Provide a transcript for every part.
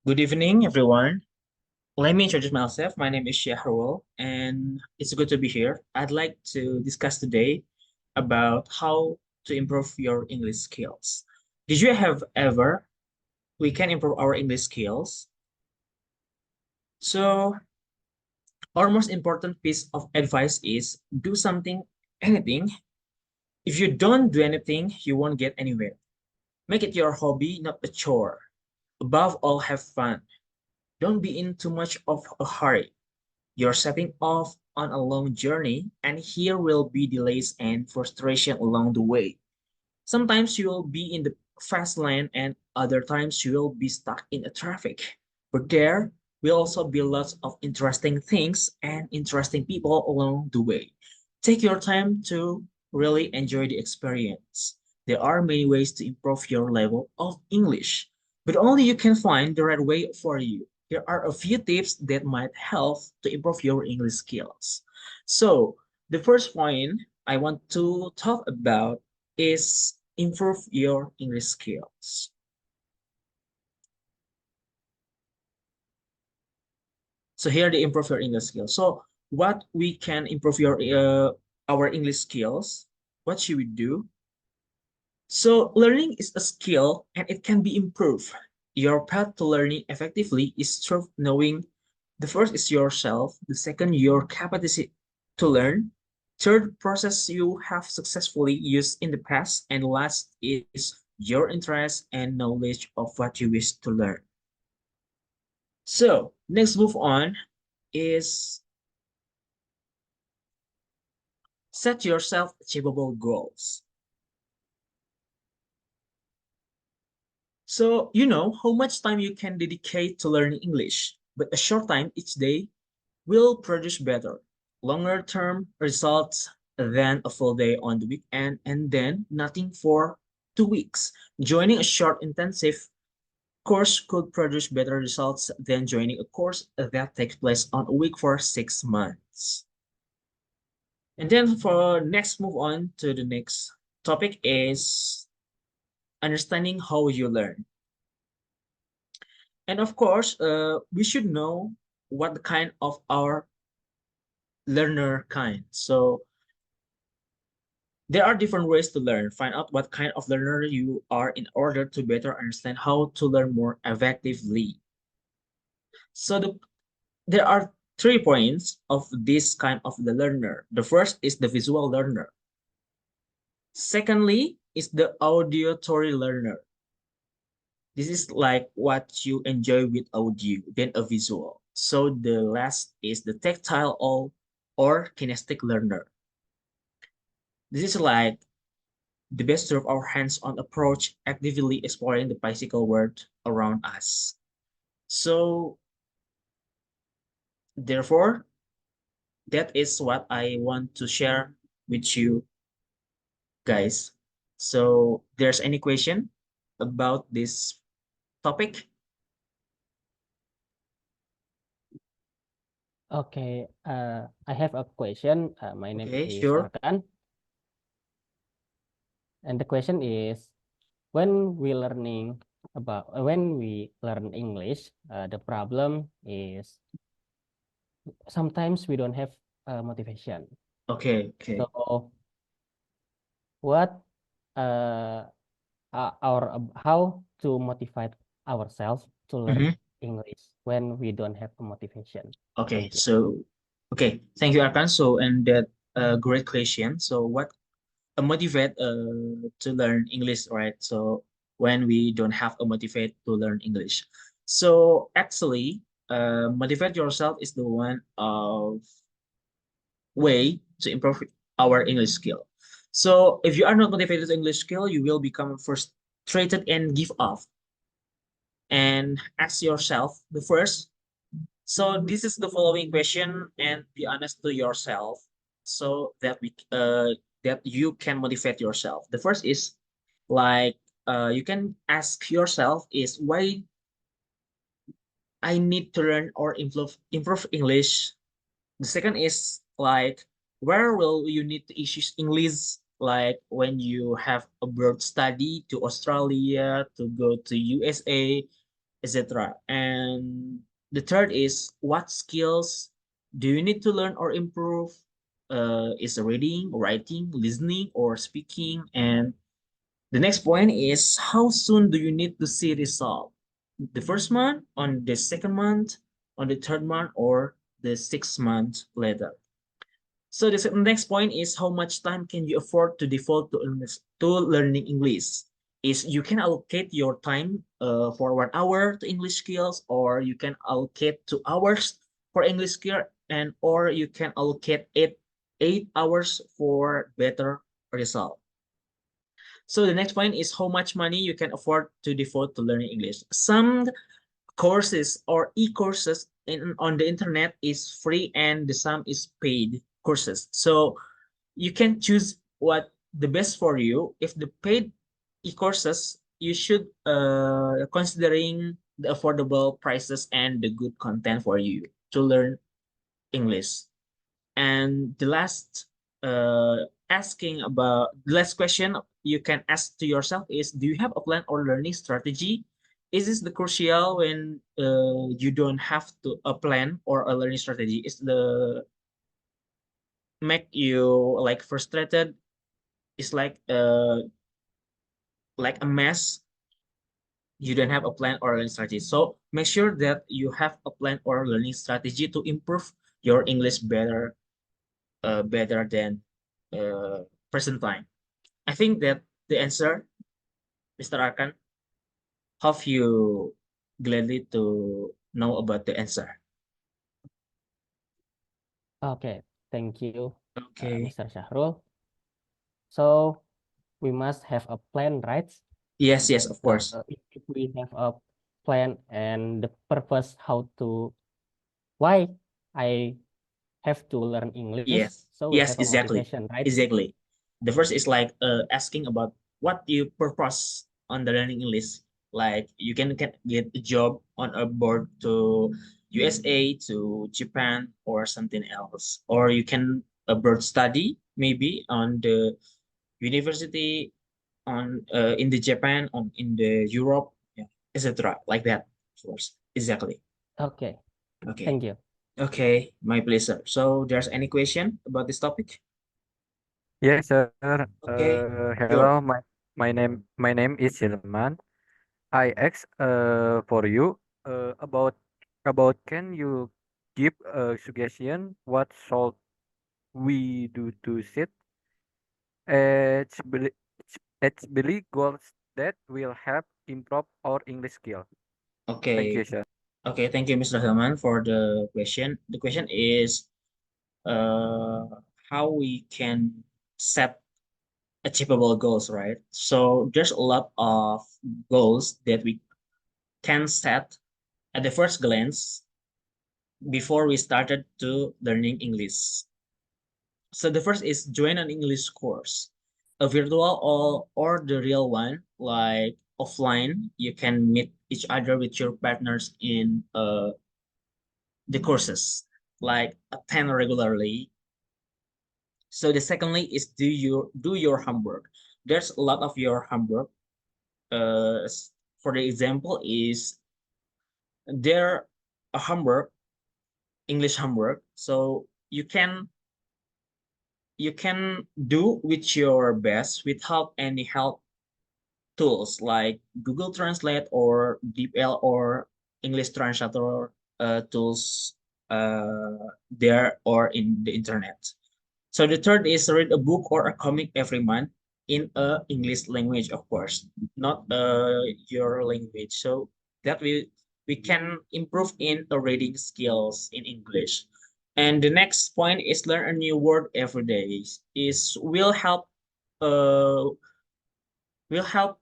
Good evening, everyone. Let me introduce myself. My name is Shahrul, and it's good to be here. I'd like to discuss today about how to improve your English skills. Did you have ever we can improve our English skills? So, our most important piece of advice is do something, anything. If you don't do anything, you won't get anywhere. Make it your hobby, not a chore. Above all, have fun. Don't be in too much of a hurry. You're setting off on a long journey, and here will be delays and frustration along the way. Sometimes you will be in the fast lane, and other times you will be stuck in a traffic. But there will also be lots of interesting things and interesting people along the way. Take your time to really enjoy the experience. There are many ways to improve your level of English, but only you can find the right way for you. Here are a few tips that might help to improve your English skills. So, the first point I want to talk about is improve your English skills. So here the improve your English skills. So what we can improve your our English skills? What should we do? So learning is a skill and it can be improved. Your path to learning effectively is through knowing the first is yourself, the second your capacity to learn, third process you have successfully used in the past, and last is your interest and knowledge of what you wish to learn. So next move on is set yourself achievable goals. So you know how much time you can dedicate to learning English, but a short time each day will produce better, longer term results than a full day on the weekend and then nothing for 2 weeks. Joining a short intensive course could produce better results than joining a course that takes place on a week for 6 months. And then for next move on to the next topic is understanding how you learn. And of course, we should know what the kind of our learner kind. So there are different ways to learn. Find out what kind of learner you are in order to better understand how to learn more effectively. So there are 3 points of this kind of the learner. The first is the visual learner. Secondly is the auditory learner. This is like what you enjoy with audio, then a visual. So the last is the tactile or kinesthetic learner. This is like the best of our hands-on approach, actively exploring the physical world around us. So therefore, that is what I want to share with you guys. So there's any question about this topic? Okay, I have a question. My name Okay, is sure. Arkan, and the question is, when we learn English, the problem is sometimes we don't have motivation. Okay, okay. So, what uh, how to motivate ourselves to learn Mhm. English when we don't have a motivation? Okay, Thank you. so okay, thank you, Arkan. So and that great question. So what motivate to learn English, right? So when we don't have a motivate to learn English, so actually, motivate yourself is the one of way to improve our English skill. So if you are not motivated to English skill, you will become frustrated and give up. And ask yourself the first. So this is the following question, and be honest to yourself, so that that you can motivate yourself. The first is like you can ask yourself is why I need to learn or improve English. The second is like where will you need to issue English, like when you have abroad study to Australia, to go to USA, etc. And the third is what skills do you need to learn or improve? Is reading, writing, listening, or speaking? And the next point is how soon do you need to see result? The first month, on the second month, on the third month, or the 6 month later. So the next point is how much time can you afford to devote to learning English? Is you can allocate your time for 1 hour to English skills, or you can allocate 2 hours for English skill, and or you can allocate eight hours for better result. So the next point is how much money you can afford to devote to learning English. Some courses or e-courses on the internet is free and the some is paid courses. So you can choose what the best for you. If the paid e-courses, you should considering the affordable prices and the good content for you to learn English. And the last asking about the last question you can ask to yourself is, do you have a plan or learning strategy? Is this the crucial when you don't have to a plan or a learning strategy? Is the make you like frustrated? It's like a mess. You don't have a plan or learning strategy. So make sure that you have a plan or learning strategy to improve your English better than present time. I think that the answer, Mr. Arkan, hope you gladly to know about the answer. Okay, thank you, Okay. Mr. Syahrul. So we must have a plan, right? Yes, yes, of course. If we have a plan and the purpose how to why I have to learn English, Yes, so we yes, have a exactly, motivation, right? exactly. The first is like asking about what you purpose on the learning English. Like you can get a job on a board to USA, to Japan, or something else, or you can abroad study maybe on the university on in the Japan, on in the Europe, yeah, etc. Like that, of course. Exactly. Okay, Okay. thank you. Okay, my pleasure. So there's any question about this topic? Yes, sir. Okay, Hello, sure. my name is Hilman. I ask for you about can you give a suggestion what should we do to set actually actually goals that will help improve our English skill. Thank Okay. you, sir. Okay, thank you, Mr. Hillman, for the question. The question is uh, how we can set achievable goals, right? So there's a lot of goals that we can set at the first glance before we started to learning English. So the first is join an English course, a virtual or the real one, like offline. You can meet each other with your partners in the courses, like attend regularly. So the secondly is do your homework. There's a lot of your homework. For the example is there a homework, English homework. So you can do with your best without any help tools like Google Translate or DeepL or English translator tools there or in the internet. So the third is read a book or a comic every month in a English language, of course, not your language. So that we can improve in the reading skills in English. And the next point is learn a new word every day. Is uh will help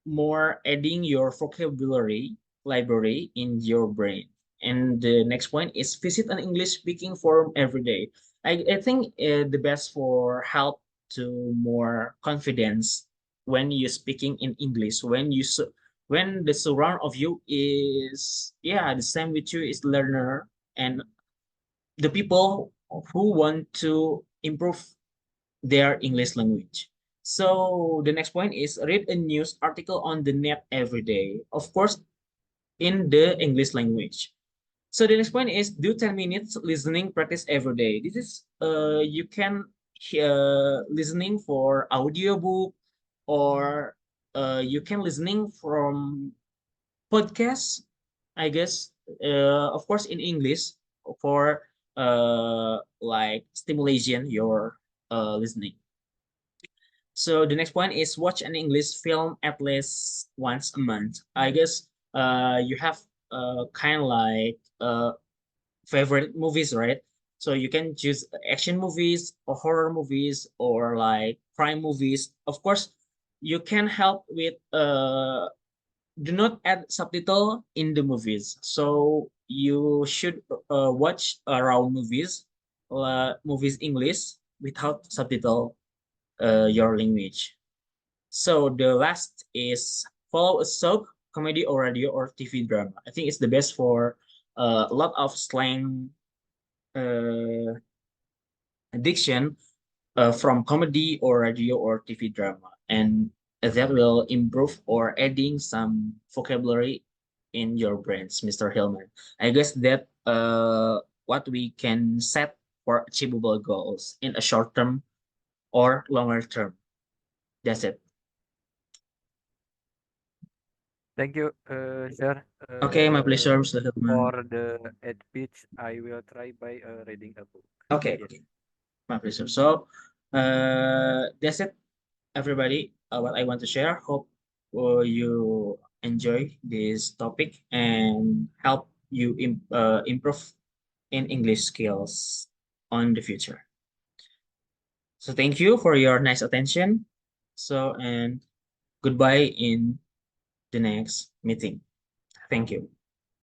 more adding your vocabulary library in your brain. And the next point is visit an English speaking forum every day. I think the best for help to more confidence when you're speaking in English, when the surround of you is yeah the same with you is learner and the people who want to improve their English language. So the next point is read a news article on the net every day. Of course, in the English language. So the next point is do 10 minutes listening practice every day. This is you can listening for audiobook or you can listening from podcasts, I guess. Of course in English for like stimulation your listening. So the next point is watch an English film at least once a month. I guess you have kind of like favorite movies, right? So you can choose action movies or horror movies or like crime movies. Of course, you can help with do not add subtitle in the movies. So you should watch around movies English without subtitle your language. So the last is follow a soap, comedy or radio or TV drama. I think it's the best for a lot of slang uh, addiction from comedy or radio or TV drama, and that will improve or adding some vocabulary in your brains, Mr. Hillman. I guess that what we can set for achievable goals in a short term or longer term. That's it. Thank you, sir. Okay, my pleasure, Mr. For Hillman. the ed pitch, I will try by reading a book. Okay, Yes. okay, my pleasure. So that's it, everybody. What I want to share. Hope you enjoy this topic and help you improve in English skills on the future. So thank you for your nice attention. So and goodbye in the next meeting. Thank you.